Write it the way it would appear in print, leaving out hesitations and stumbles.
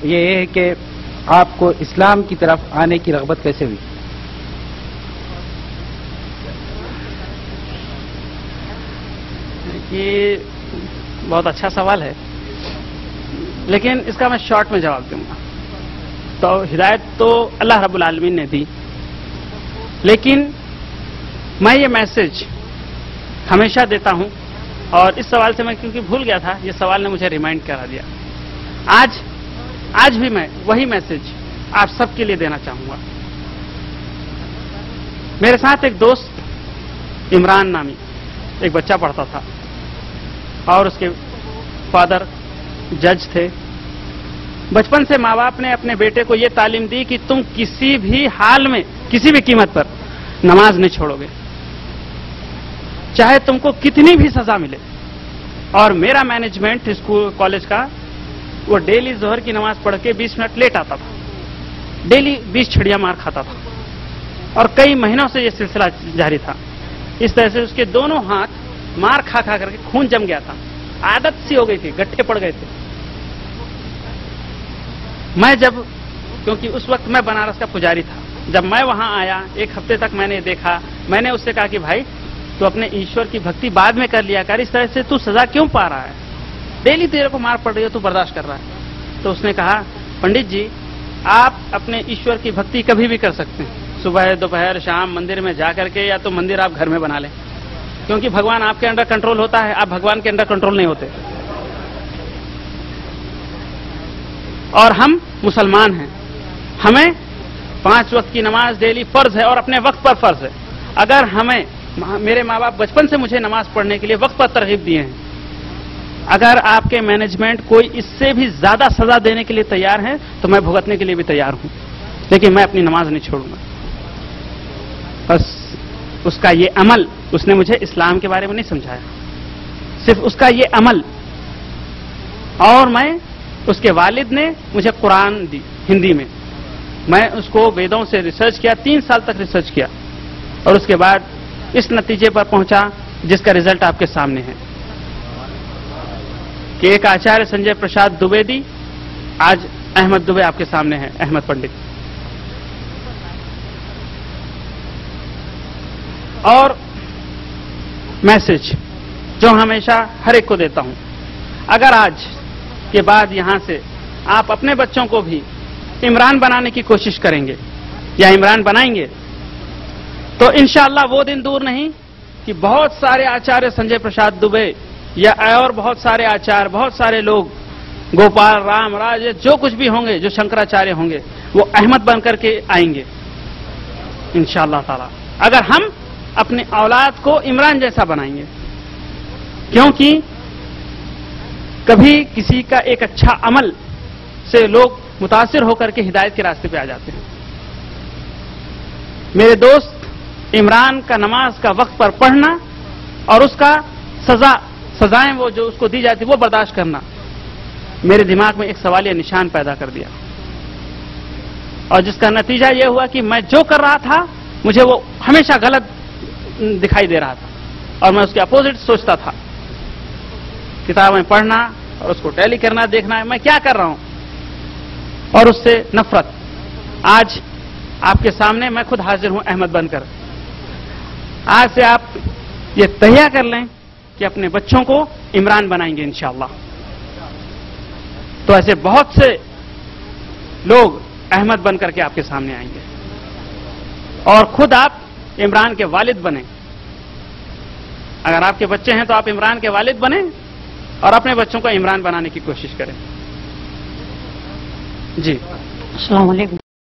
یہ ہے کہ آپ کو اسلام کی طرف آنے کی رغبت کیسے ہوئی؟ یہ بہت اچھا سوال ہے، لیکن اس کا میں شارٹ میں جواب دوں گا۔ تو ہدایت تو اللہ رب العالمین نے دی، لیکن میں یہ میسج ہمیشہ دیتا ہوں، اور اس سوال سے میں کیونکہ بھول گیا تھا، یہ سوال نے مجھے ریمائنڈ کرا دیا۔ آج بھی میں وہی میسج آپ سب کے لیے دینا چاہوں گا۔ میرے ساتھ ایک دوست عمران نامی ایک بچہ پڑھتا تھا، اور اس کے فادر جج تھے۔ بچپن سے ماں باپ نے اپنے بیٹے کو یہ تعلیم دی کہ تم کسی بھی حال میں، کسی بھی قیمت پر نماز نہیں چھوڑو گے، چاہے تم کو کتنی بھی سزا ملے۔ اور میرا مینجمنٹ اسکول کالج کا، وہ ڈیلی ظہر کی نماز پڑھ کے 20 منٹ لیٹ آتا تھا، ڈیلی 20 چھڑیاں مار کھاتا تھا، اور کئی مہینوں سے یہ سلسلہ جاری تھا۔ اس طرح سے اس کے دونوں ہاتھ مار کھا کر کے خون جم گیا تھا، عادت سی ہو گئی تھی، گٹھے پڑ گئے تھے۔ کیونکہ اس وقت میں بنارس کا پجاری تھا، جب میں وہاں آیا 1 ہفتے تک میں نے دیکھا، میں نے اس سے کہا کہ بھائی تو اپنے ایشور کی بھکتی بعد میں کر لیا کر، اس طرح سے تو سزا کیوں پا رہا ہے؟ ڈیلی تیرے کو مار پڑ رہی ہے، تو برداشت کر رہا ہے۔ تو اس نے کہا پنڈت جی آپ اپنے ایشور کی بھکتی کبھی بھی کر سکتے ہیں، صبح دوپہر شام مندر میں جا کر کے، یا تو مندر آپ گھر میں بنا لیں، کیونکہ بھگوان آپ کے انڈر کنٹرول ہوتا ہے، آپ بھگوان کے انڈر کنٹرول نہیں ہوتے۔ اور ہم مسلمان ہیں، ہمیں 5 وقت کی نماز ڈیلی فرض ہے، اور اپنے وقت پر فرض ہے۔ اگر ہمیں میرے ماں باپ بچپن سے مجھے نماز پڑھنے کے لیے وقت پر ترغیب دیے ہیں، اگر آپ کے مینجمنٹ کوئی اس سے بھی زیادہ سزا دینے کے لیے تیار ہے تو میں بھگتنے کے لیے بھی تیار ہوں، لیکن میں اپنی نماز نہیں چھوڑوں گا۔ بس اس کا یہ عمل، اس نے مجھے اسلام کے بارے میں نہیں سمجھایا، صرف اس کا یہ عمل۔ اور اس کے والد نے مجھے قرآن دی ہندی میں اس کو ویدوں سے ریسرچ کیا، 3 سال تک ریسرچ کیا، اور اس کے بعد اس نتیجے پر پہنچا جس کا رزلٹ آپ کے سامنے ہے کہ ایک آچاریہ سنجے پرساد دویدی، آج احمد دوبے آپ کے سامنے ہے، احمد پنڈت۔ اور میسج جو ہمیشہ ہر ایک کو دیتا ہوں، اگر آج کے بعد یہاں سے آپ اپنے بچوں کو بھی عمران بنانے کی کوشش کریں گے یا عمران بنائیں گے، تو انشاءاللہ وہ دن دور نہیں کہ بہت سارے آچاریہ سنجے پرساد دوبے یا اور بہت سارے آچار، بہت سارے لوگ، گوپال رام راج، جو کچھ بھی ہوں گے، جو شنکراچاریہ ہوں گے، وہ احمد بن کر کے آئیں گے انشاءاللہ تعالی، اگر ہم اپنے اولاد کو عمران جیسا بنائیں گے۔ کیونکہ کبھی کسی کا ایک اچھا عمل سے لوگ متاثر ہو کر کے ہدایت کے راستے پہ آ جاتے ہیں۔ میرے دوست، عمران کا نماز کا وقت پر پڑھنا اور اس کا سزائیں وہ جو اس کو دی جاتی وہ برداشت کرنا، میرے دماغ میں ایک سوالیہ نشان پیدا کر دیا، اور جس کا نتیجہ یہ ہوا کہ میں جو کر رہا تھا مجھے وہ ہمیشہ غلط دکھائی دے رہا تھا، اور میں اس کے اپوزٹ سوچتا تھا۔ کتابیں پڑھنا اور اس کو ٹیلی کرنا، دیکھنا میں کیا کر رہا ہوں، اور اس سے نفرت۔ آج آپ کے سامنے میں خود حاضر ہوں احمد بن کر۔ آج سے آپ یہ تہیہ کر لیں کہ اپنے بچوں کو عمران بنائیں گے انشاءاللہ۔ تو ایسے بہت سے لوگ احمد بن کر کے آپ کے سامنے آئیں گے، اور خود آپ عمران کے والد بنیں۔ اگر آپ کے بچے ہیں تو آپ عمران کے والد بنیں، اور اپنے بچوں کو عمران بنانے کی کوشش کریں۔ جی، السلام علیکم۔